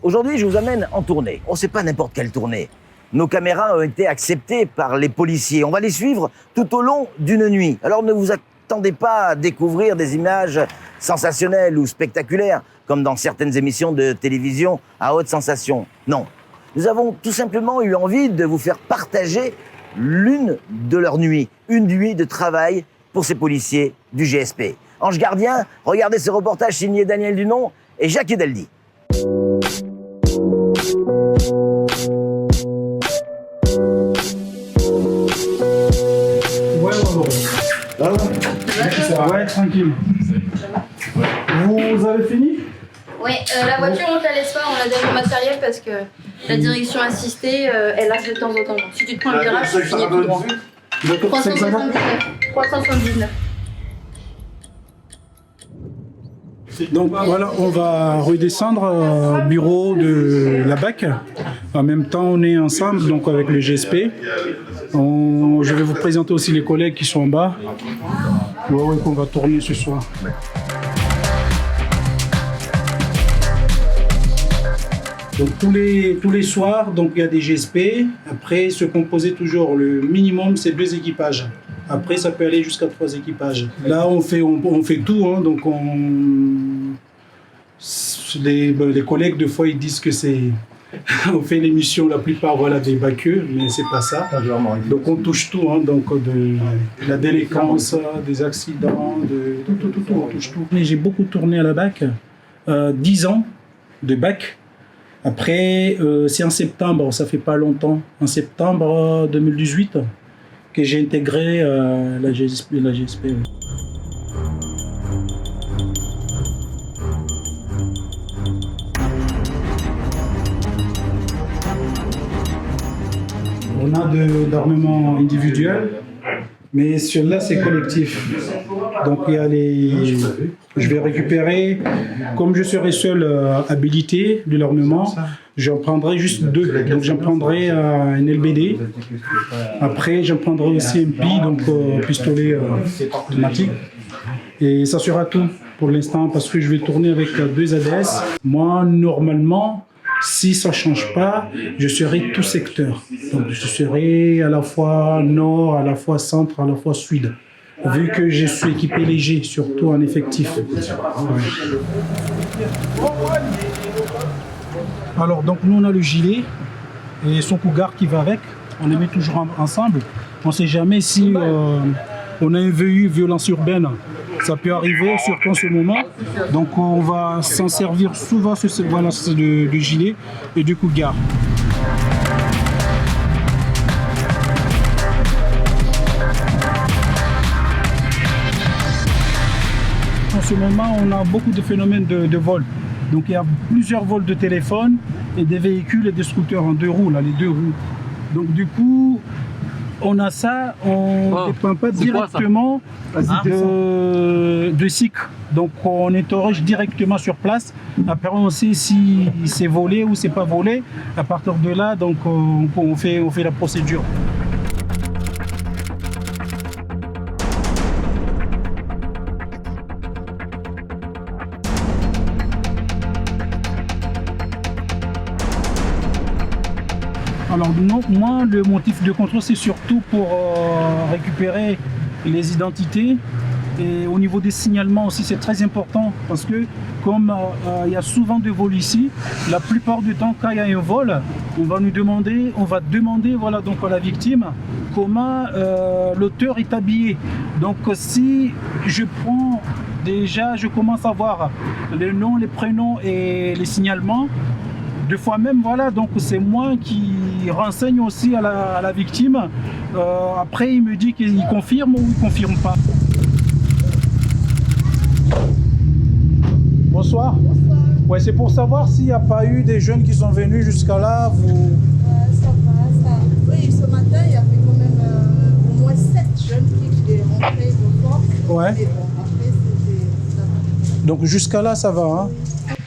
Aujourd'hui, je vous amène en tournée. On ne sait pas n'importe quelle tournée. Nos caméras ont été acceptées par les policiers. On va les suivre tout au long d'une nuit. Alors ne vous attendez pas à découvrir des images sensationnelles ou spectaculaires, comme dans certaines émissions de télévision à haute sensation. Non. Nous avons tout simplement eu envie de vous faire partager l'une de leurs nuits. Une nuit de travail pour ces policiers du GSP. Ange Gardien, regardez ce reportage signé Daniel Dunon et Jacques Edeldi. Ouais, tranquille. Vous avez fini? Oui, la voiture on te la laisse pas, on a donné le matériel parce que la direction assistée, elle lâche de temps en temps. Si tu te prends le virage, tu finis tout droit. 379. Donc voilà, on va redescendre au bureau de la BAC. En même temps, on est ensemble donc avec le GSP. Je vais vous présenter aussi les collègues qui sont en bas. Ouais, qu'on va tourner ce soir. Donc tous les soirs, donc il y a des GSP. Après, se composer toujours, le minimum c'est 2 équipages. Après, ça peut aller jusqu'à 3 équipages. Là, on fait tout, hein, donc les collègues de fois ils disent que c'est on fait l'émission la plupart voilà des baqueux, mais c'est pas ça. Donc on touche tout, hein, donc de la délinquance, des accidents, tout, on touche tout. J'ai beaucoup tourné à la BAC, 10 ans de BAC. Après, c'est en septembre, ça fait pas longtemps, en septembre 2018, que j'ai intégré la GSP. Oui. On a d'armement individuel, mais celui-là c'est collectif. Donc il y a je vais récupérer, comme je serai seul habilité de l'armement, j'en prendrai juste 2. Donc j'en prendrai un LBD. Après j'en prendrai aussi un PI, donc pistolet automatique. Et ça sera tout pour l'instant parce que je vais tourner avec 2 ADS. Moi normalement, si ça ne change pas, je serai tout secteur. Donc je serai à la fois nord, à la fois centre, à la fois sud. Vu que je suis équipé léger, surtout en effectif. Ouais. Alors donc nous on a le gilet et son cougar qui va avec. On les met toujours ensemble. On ne sait jamais si on a un VU, violence urbaine. Ça peut arriver, surtout en ce moment. Donc on va s'en servir souvent de gilet et du cougar. En ce moment, on a beaucoup de phénomènes de vol. Donc il y a plusieurs vols de téléphone et des véhicules et des scooters en 2 roues, là, les 2 roues. Donc du coup, on a ça, on ne dépend pas directement de SIC. Donc on interroge directement sur place. Après on sait si c'est volé ou c'est pas volé. À partir de là, donc on fait la procédure. Alors non, moi le motif de contrôle c'est surtout pour récupérer les identités et au niveau des signalements aussi c'est très important parce que comme il y a souvent de vols ici, la plupart du temps quand il y a un vol, on va demander voilà, donc à la victime comment l'auteur est habillé. Donc si je prends déjà, je commence à voir les noms, les prénoms et les signalements. 2 fois même, voilà, donc c'est moi qui renseigne aussi à la victime. Après, il me dit qu'il confirme ou il ne confirme pas. Bonsoir. Bonsoir. Ouais, c'est pour savoir s'il n'y a pas eu des jeunes qui sont venus jusqu'à là. Ça va, ça. Oui, ce matin, il y avait quand même au moins 7 jeunes qui étaient rentrés de fort. Ouais. Mais bon, après, ça va. Donc jusqu'à là, ça va. Hein.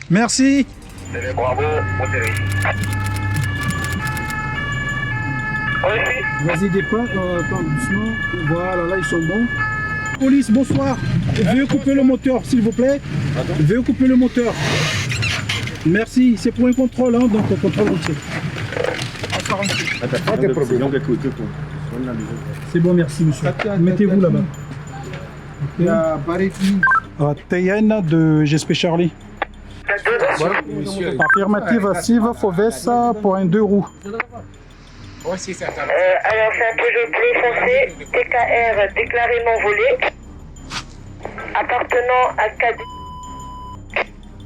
Merci. Bravo, Vas-y, départ, attends, doucement. Voilà, là, ils sont bons. Police, bonsoir. Veuillez couper le moteur, s'il vous plaît. Veuillez couper le moteur. Merci, c'est pour un contrôle, hein, donc un contrôle routier. C'est bon, merci monsieur. Mettez-vous là-bas. Tayen de GSP Charlie. Affirmative, Sive, Fauvesse pour un 2 roues. Alors c'est un Peugeot bleu foncé, TKR déclarément volé, appartenant à KD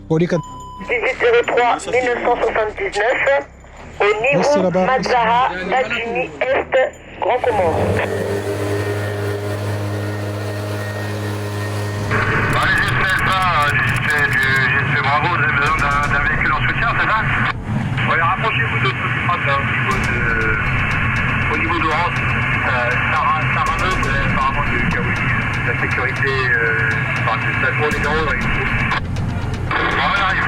1803 1979, au niveau Mazara, Badjini Est, Grand Commande. C'est bravo, vous avez besoin d'un véhicule en soutien, c'est ça? Oui, rapprochez-vous de tout au niveau d'Orange, ça rameuble apparemment du chaos. La sécurité, ça tourne les numéros avec vous. On arrive.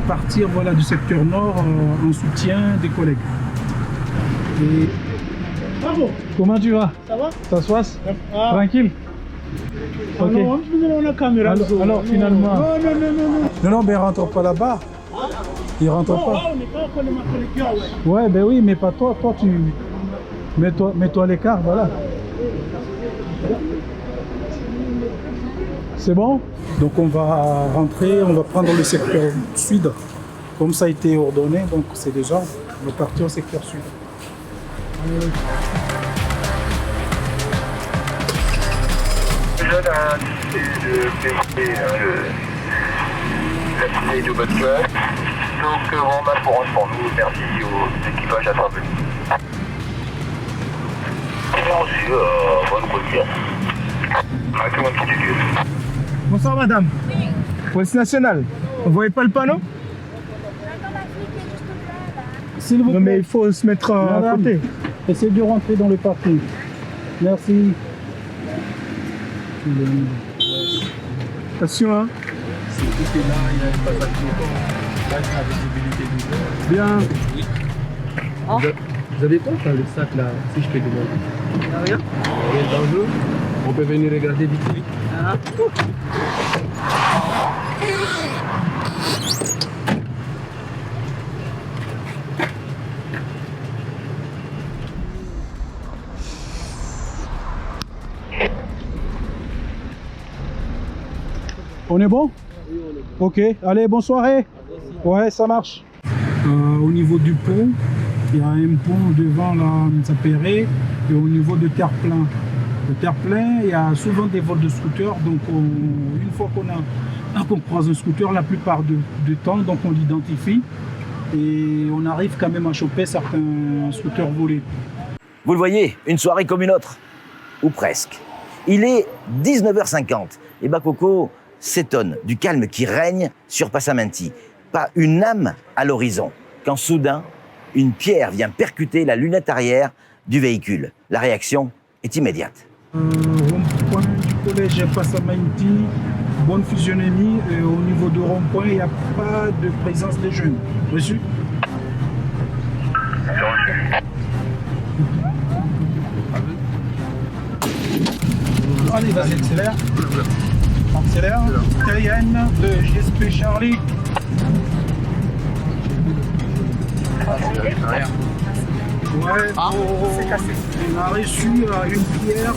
Partir voilà, du secteur nord en soutien des collègues. Et... Bravo. Comment tu vas? Ça va? Ça se passe? Ah. Tranquille? Ok. Non, on a la caméra. Alors finalement... Non, Non, mais il rentre pas là-bas. Il rentre pas. On n'est pas encore les marques ouais. Ouais, ben oui, mais pas toi. Toi, tu... Mets-toi à l'écart, voilà. C'est bon? Donc on va rentrer, on va prendre le secteur sud. Comme ça a été ordonné, donc c'est des ordres. On va partir au secteur sud. Je donne un ticket de pays de bonne foi. Donc on va pour nous. Merci aux équipages à travers. Merci, bonne route. Tout le monde qui dit. Bonsoir madame. Police nationale. Vous voyez pas le panneau? S'il vous plaît. Non mais il faut se mettre à Madame, côté. essayez de rentrer dans le parking. Merci. Attention hein. Bien. Vous avez quoi dans le sac là, si je peux demander? Rien. Rien de dangereux. On peut venir regarder vite vite. On est bon? Ok, allez, bonne soirée. Ouais, ça marche. Au niveau du pont, il y a un pont devant la Sapéré et au niveau de terre-plein. Le terre-plein, il y a souvent des vols de scooters, donc une fois qu'on croise un scooter, la plupart du temps, donc on l'identifie et on arrive quand même à choper certains scooters volés. Vous le voyez, une soirée comme une autre, ou presque. Il est 19h50 et Bakoko s'étonne du calme qui règne sur Passaminti. Pas une âme à l'horizon, quand soudain, une pierre vient percuter la lunette arrière du véhicule. La réaction est immédiate. Rond-point du collège Passaminti, bonne physionomie. Au niveau de rond-point, il n'y a pas de présence des jeunes. Reçu? Allez, vas-y, accélère. Accélère. Cayenne de GSP Charlie. Ouais, on a reçu une pierre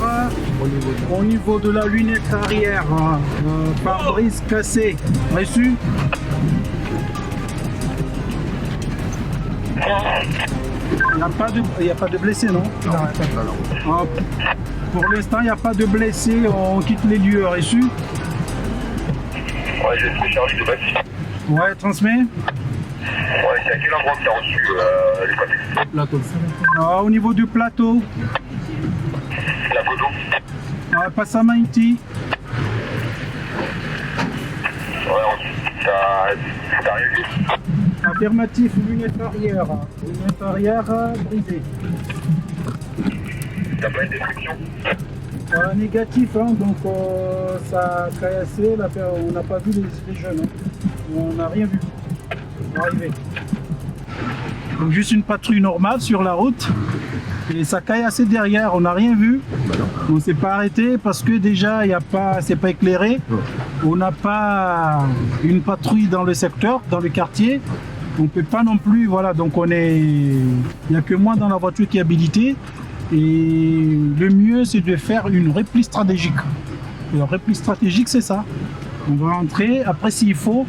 au niveau de la lunette arrière, pare-brise cassé. Reçu? Il n'y a pas de blessés, non? Non. Pour l'instant, il n'y a pas de blessés. On quitte les lieux. Reçu? Ouais, j'ai fait Charlie de Bâti. Ouais, transmet. Ouais, c'est à quel endroit que tu as reçu les papiers? Plateau. Au niveau du plateau, La photo? Passaminti. Ouais, t'as rien vu? Affirmatif, lunette arrière. Lunette arrière brisée. T'as pas une destruction? Négatif, hein, donc ça a cassé. On n'a pas vu les jeunes. Hein. On n'a rien vu. On va arriver. Donc juste une patrouille normale sur la route. Et ça caillassait derrière, on n'a rien vu. On ne s'est pas arrêté parce que déjà, c'est pas éclairé. On n'a pas une patrouille dans le secteur, dans le quartier. On ne peut pas non plus, voilà, donc il n'y a que moi dans la voiture qui est habilité. Et le mieux, c'est de faire une repli stratégique. Et la repli stratégique, c'est ça. On va entrer, après s'il faut,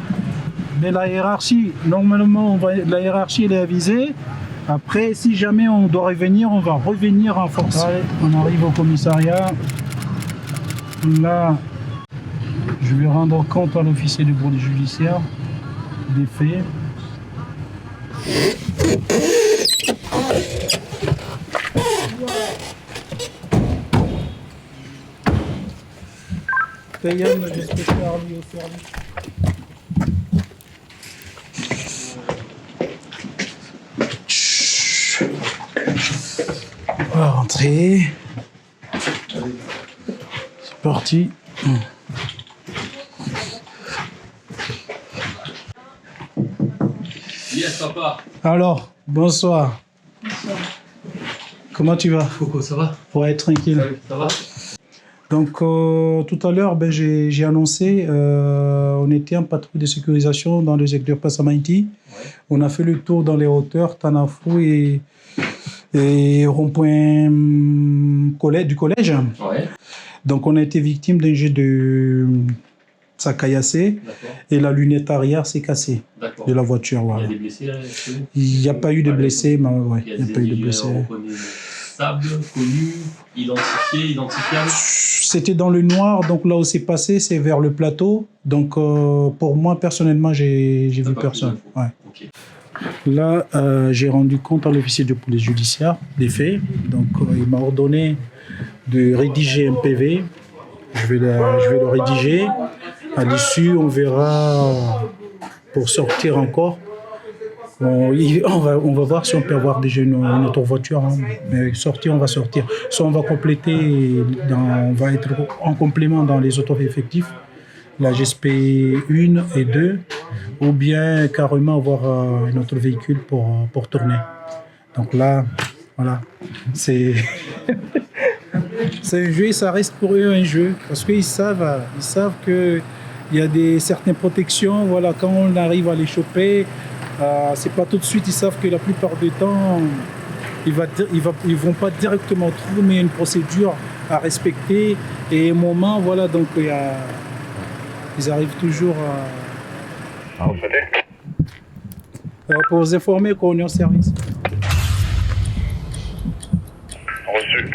mais la hiérarchie, normalement, la hiérarchie elle est avisée. Après, si jamais on doit revenir, on va revenir en force. Allez, on arrive au commissariat. Là, je vais rendre compte à l'officier de police judiciaire des faits. Payam, l'inspecteur lié au service. On va rentrer. C'est parti. Yes, papa. Alors, bonsoir. Bonsoir. Comment tu vas? Coco, ça va? Ouais, tranquille. Salut, ça va? Donc, tout à l'heure, j'ai annoncé, on était en patrouille de sécurisation dans le secteur Passamainti. Ouais. On a fait le tour dans les hauteurs, Tanafou et rond-point du collège. Ouais. Donc, on a été victime d'un jet de... Ça a caillassé et la lunette arrière s'est cassée de la voiture. Voilà. Il y a des blessés là? Il n'y a pas eu de blessés, mais ouais, il n'y a pas eu de blessés. Stable, connu, identifié, identifiable? C'était dans le noir, donc là où c'est passé, c'est vers le plateau. Donc pour moi, personnellement, j'ai vu personne. Ouais. Okay. Là, j'ai rendu compte à l'officier de police judiciaire des faits. Donc il m'a ordonné de rédiger un PV. Je vais le rédiger. À l'issue, on verra pour sortir encore. On va voir si on peut avoir déjà une autre voiture. Hein. Mais sortir, on va sortir. Soit on va compléter, on va être en complément dans les autres effectifs, la GSP 1 et 2, ou bien carrément avoir un autre véhicule pour tourner. Donc là, voilà, c'est un jeu et ça reste pour eux un jeu. Parce qu'ils savent qu'il y a certaines protections. Voilà, quand on arrive à les choper, c'est pas tout de suite, ils savent que la plupart du temps, ils vont pas directement trouver, mais il y a une procédure à respecter. Et un moment, voilà, donc ils arrivent toujours à... pour vous informer qu'on est en service. Reçu.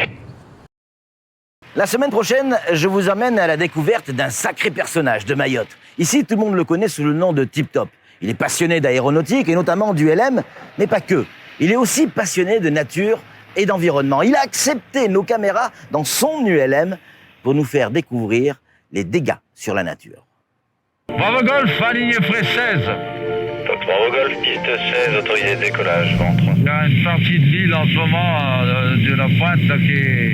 La semaine prochaine, je vous emmène à la découverte d'un sacré personnage de Mayotte. Ici, tout le monde le connaît sous le nom de Tip Top. Il est passionné d'aéronautique et notamment du LM, mais pas que. Il est aussi passionné de nature et d'environnement. Il a accepté nos caméras dans son ULM pour nous faire découvrir les dégâts sur la nature. Bravo Golf, aligne frais 16. Bravo Golf, piste 16, autorisé de décollage, ventre. Il y a une partie de l'île en ce moment, de la pointe, là, qui est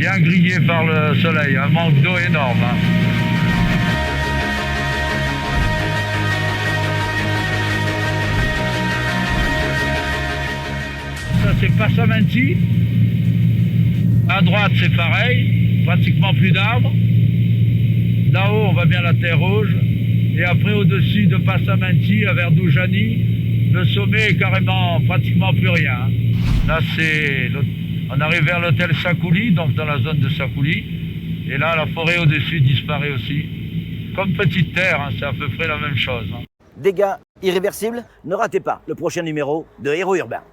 bien grillée par le soleil. Un manque d'eau énorme. Hein. Ça, c'est Passamainti. À droite, c'est pareil. Pratiquement plus d'arbres. Là-haut, on voit bien la terre rouge. Et après, au-dessus de Passamainti, vers Doujani, le sommet est carrément, pratiquement plus rien. Là, on arrive vers l'hôtel Sakouli, donc dans la zone de Sakouli. Et là, la forêt au-dessus disparaît aussi. Comme Petite Terre, hein, c'est à peu près la même chose. Hein. Dégâts irréversibles? Ne ratez pas le prochain numéro de Héros Urbains.